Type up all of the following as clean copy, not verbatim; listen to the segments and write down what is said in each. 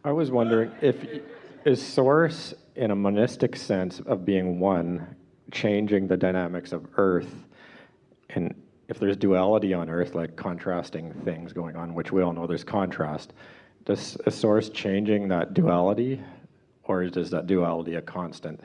I was wondering is Source, in a monistic sense of being one, changing the dynamics of Earth, and if there's duality on Earth, like contrasting things going on, which we all know there's contrast, does a Source changing that duality, or is that duality a constant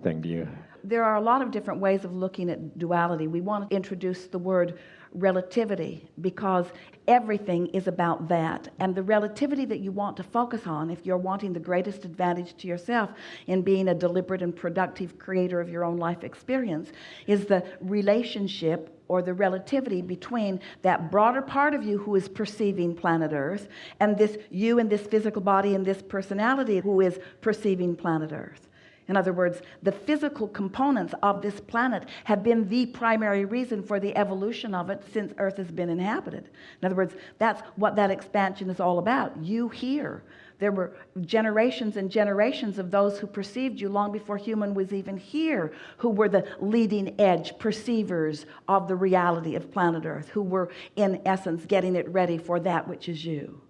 thing? There are a lot of different ways of looking at duality. We want to introduce the word relativity because everything is about that. And the relativity that you want to focus on, if you're wanting the greatest advantage to yourself in being a deliberate and productive creator of your own life experience, is the relationship or the relativity between that broader part of you who is perceiving planet Earth and this you and this physical body and this personality who is perceiving planet Earth. In other words, the physical components of this planet have been the primary reason for the evolution of it since Earth has been inhabited. In other words, that's what that expansion is all about. You here. There were generations and generations of those who perceived you long before human was even here, who were the leading edge perceivers of the reality of planet Earth, who were in essence getting it ready for that which is you,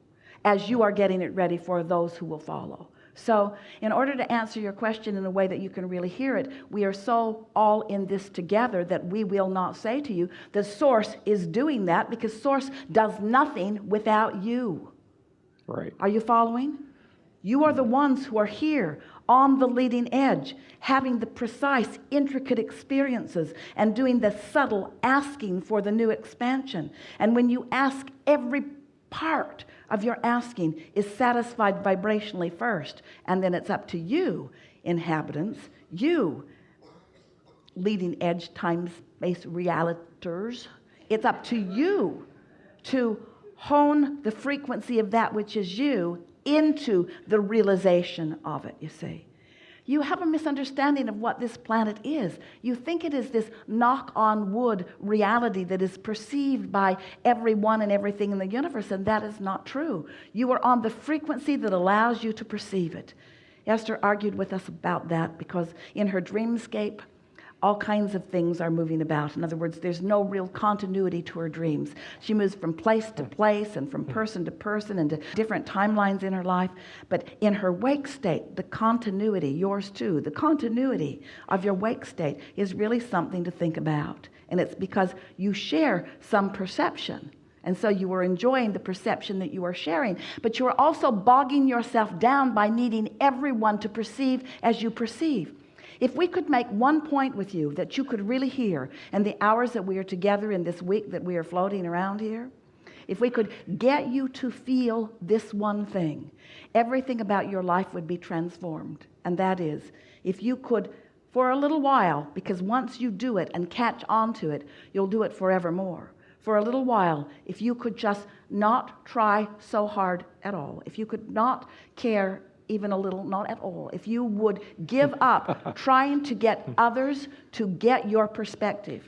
as you are getting it ready for those who will follow. So in order to answer your question in a way that you can really hear it, we are so all in this together that we will not say to you the Source is doing that, because Source does nothing without you. Right. Are you following? You are the ones who are here on the leading edge, having the precise, intricate experiences and doing the subtle asking for the new expansion. And when you ask, every part of your asking is satisfied vibrationally first, and then it's up to you, inhabitants, you leading edge time-space realitors, it's up to you to hone the frequency of that which is you into the realization of it, you see. You have a misunderstanding of what this planet is. You think it is this knock-on-wood reality that is perceived by everyone and everything in the universe, and that is not true. You are on the frequency that allows you to perceive it. Esther argued with us about that because in her dreamscape, all kinds of things are moving about. In other words, there's no real continuity to her dreams. She moves from place to place and from person to person and to different timelines in her life. But in her wake state, the continuity, yours too, the continuity of your wake state is really something to think about. And it's because you share some perception. And so you are enjoying the perception that you are sharing, but you are also bogging yourself down by needing everyone to perceive as you perceive. If we could make one point with you that you could really hear in the hours that we are together in this week that we are floating around here, if we could get you to feel this one thing, everything about your life would be transformed. And that is, if you could, for a little while, because once you do it and catch on to it, you'll do it forevermore. For a little while, if you could just not try so hard at all, if you could not care even a little, not at all, if you would give up trying to get others to get your perspective,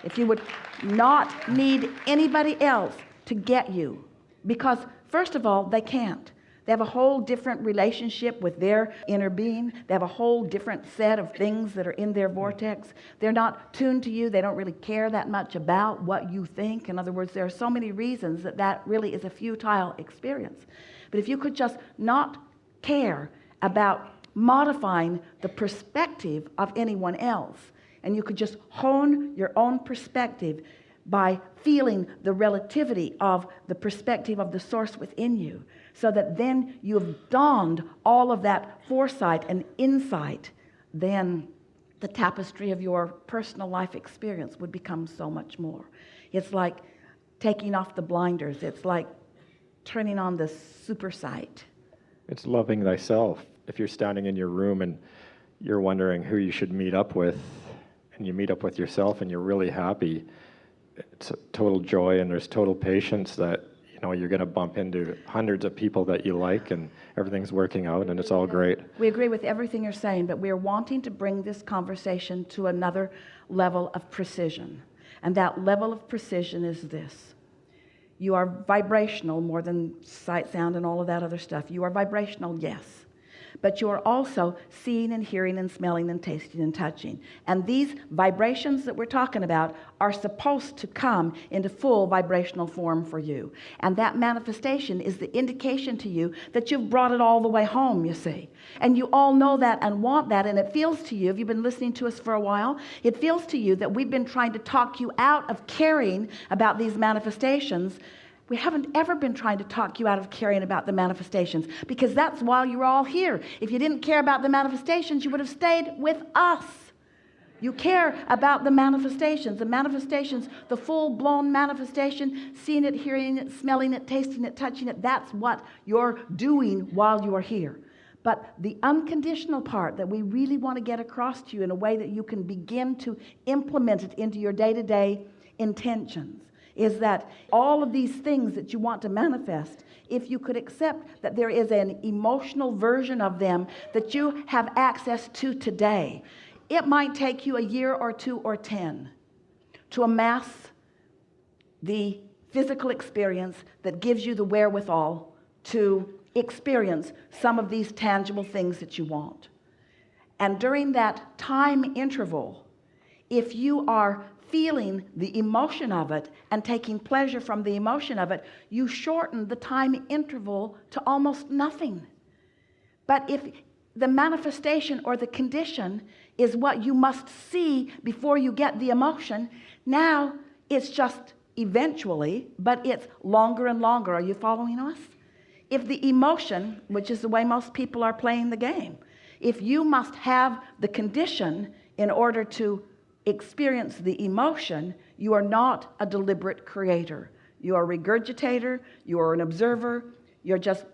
if you would not need anybody else to get you, because first of all, they can't. They have a whole different relationship with their inner being. They have a whole different set of things that are in their vortex. They're not tuned to you. They don't really care that much about what you think. In other words, there are so many reasons that that really is a futile experience. But if you could just not care about modifying the perspective of anyone else, and you could just hone your own perspective by feeling the relativity of the perspective of the Source within you, so that then you have donned all of that foresight and insight, then the tapestry of your personal life experience would become so much more. It's like taking off the blinders. It's like turning on the super sight. It's loving thyself. If you're standing in your room and you're wondering who you should meet up with, and you meet up with yourself and you're really happy, it's a total joy, and there's total patience that, you know, you're going to bump into hundreds of people that you like, and everything's working out, and it's all great. We agree with everything you're saying, but we're wanting to bring this conversation to another level of precision. And that level of precision is this. You are vibrational more than sight, sound, and all of that other stuff. You are vibrational, yes. but you are also seeing and hearing and smelling and tasting and touching. And these vibrations that we're talking about are supposed to come into full vibrational form for you. And that manifestation is the indication to you that you've brought it all the way home, you see. And you all know that and want that, and it feels to you, if you've been listening to us for a while, it feels to you that we've been trying to talk you out of caring about these manifestations. We haven't ever been trying to talk you out of caring about the manifestations, because that's why you're all here. If you didn't care about the manifestations, you would have stayed with us. You care about the manifestations, the full-blown manifestation, seeing it, hearing it, smelling it, tasting it, touching it. That's what you're doing while you are here. But the unconditional part that we really want to get across to you in a way that you can begin to implement it into your day-to-day intentions is that all of these things that you want to manifest, if you could accept that there is an emotional version of them that you have access to today, it might take you a year or 2 or 10 to amass the physical experience that gives you the wherewithal to experience some of these tangible things that you want. And during that time interval, if you are feeling the emotion of it and taking pleasure from the emotion of it, you shorten the time interval to almost nothing. But if the manifestation or the condition is what you must see before you get the emotion, now it's just eventually, but it's longer and longer. Are you following us? If the emotion, which is the way most people are playing the game, if you must have the condition in order to experience the emotion, you are not a deliberate creator. You are a regurgitator, you are an observer, you're just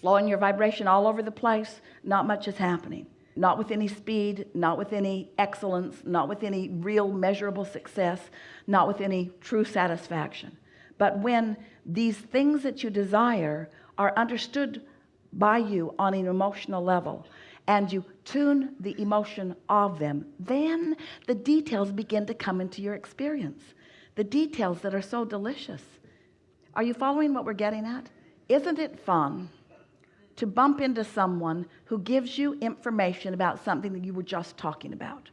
flowing your vibration all over the place. Not much is happening. Not with any speed, not with any excellence, not with any real measurable success, not with any true satisfaction. But when these things that you desire are understood by you on an emotional level, and you tune the emotion of them, then the details begin to come into your experience. The details that are so delicious. Are you following what we're getting at? Isn't it fun to bump into someone who gives you information about something that you were just talking about?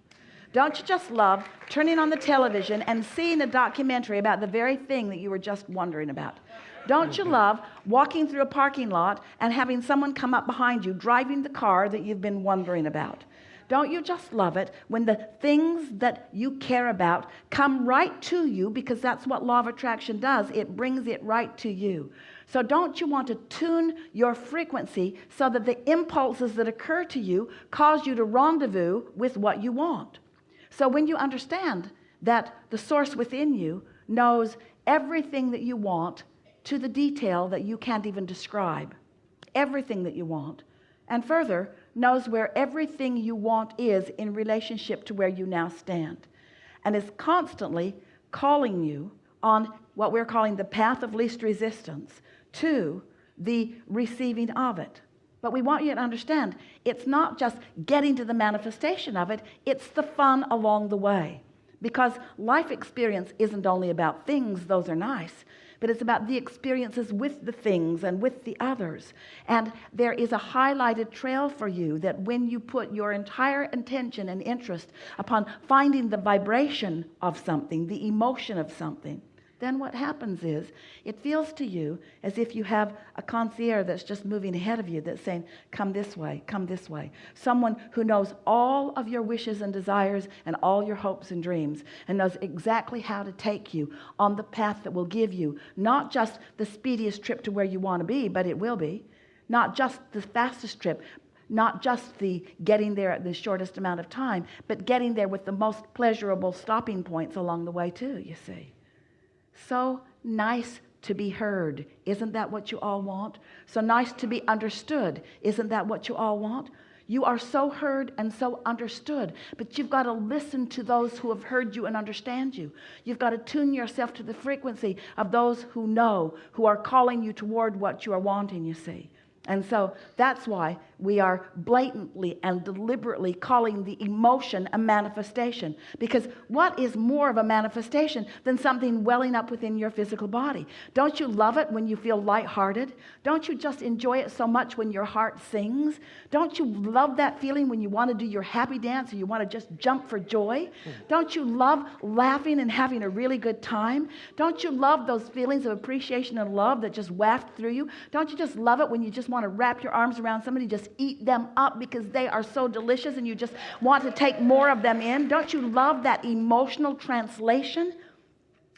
Don't you just love turning on the television and seeing a documentary about the very thing that you were just wondering about? Don't you love walking through a parking lot and having someone come up behind you driving the car that you've been wondering about? Don't you just love it when the things that you care about come right to you, because that's what law of attraction does. It brings it right to you. So don't you want to tune your frequency so that the impulses that occur to you cause you to rendezvous with what you want? So when you understand that the source within you knows everything that you want to the detail that you can't even describe, everything that you want, and further knows where everything you want is in relationship to where you now stand, and is constantly calling you on what we're calling the path of least resistance to the receiving of it. But we want you to understand, it's not just getting to the manifestation of it, it's the fun along the way. Because life experience isn't only about things, those are nice, but it's about the experiences with the things and with the others. And there is a highlighted trail for you that when you put your entire attention and interest upon finding the vibration of something, the emotion of something, then what happens is it feels to you as if you have a concierge that's just moving ahead of you that's saying, come this way, come this way. Someone who knows all of your wishes and desires and all your hopes and dreams and knows exactly how to take you on the path that will give you not just the speediest trip to where you want to be, but it will be. Not just the fastest trip, not just the getting there at the shortest amount of time, but getting there with the most pleasurable stopping points along the way too, you see. So nice to be heard. Isn't that what you all want? So nice to be understood. Isn't that what you all want? You are so heard and so understood, but you've got to listen to those who have heard you and understand you. You've got to tune yourself to the frequency of those who know, who are calling you toward what you are wanting, you see. And so that's why we are blatantly and deliberately calling the emotion a manifestation. Because what is more of a manifestation than something welling up within your physical body? Don't you love it when you feel lighthearted? Don't you just enjoy it so much when your heart sings? Don't you love that feeling when you want to do your happy dance or you want to just jump for joy? Don't you love laughing and having a really good time? Don't you love those feelings of appreciation and love that just waft through you? Don't you just love it when you just want to wrap your arms around somebody, just eat them up because they are so delicious and you just want to take more of them in? Don't you love that emotional translation?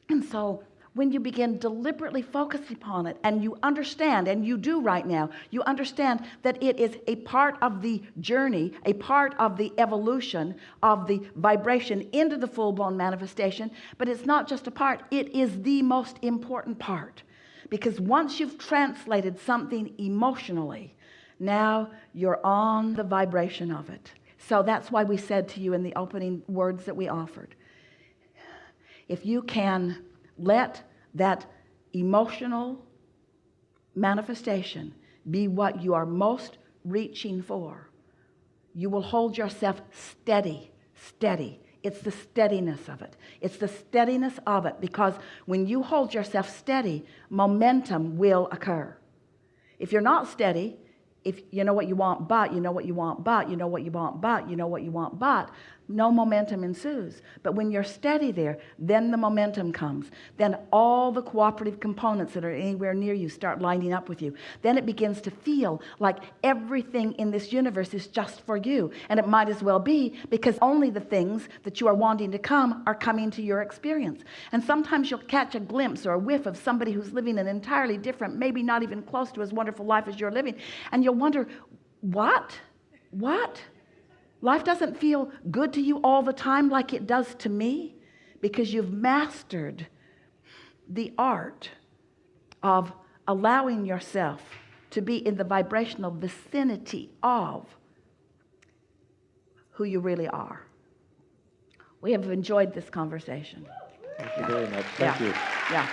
And so when you begin deliberately focusing upon it and you understand, and you do right now, you understand that it is a part of the journey, a part of the evolution of the vibration into the full-blown manifestation, but it's not just a part, it is the most important part. Because once you've translated something emotionally, now you're on the vibration of it. So that's why we said to you in the opening words that we offered, if you can let that emotional manifestation be what you are most reaching for, you will hold yourself steady. It's the steadiness of it. It's the steadiness of it, because when you hold yourself steady, momentum will occur. If you're not steady, if you know what you want, but you know what you want, but you know what you want, but you know what you want, but no momentum ensues. But when you're steady there, then the momentum comes. Then all the cooperative components that are anywhere near you start lining up with you. Then it begins to feel like everything in this universe is just for you. And it might as well be, because only the things that you are wanting to come are coming to your experience. And sometimes you'll catch a glimpse or a whiff of somebody who's living an entirely different, maybe not even close to as wonderful life as you're living. And you'll wonder, what? Life doesn't feel good to you all the time like it does to me, because you've mastered the art of allowing yourself to be in the vibrational vicinity of who you really are. We have enjoyed this conversation. Thank you very much. Thank you. Yeah.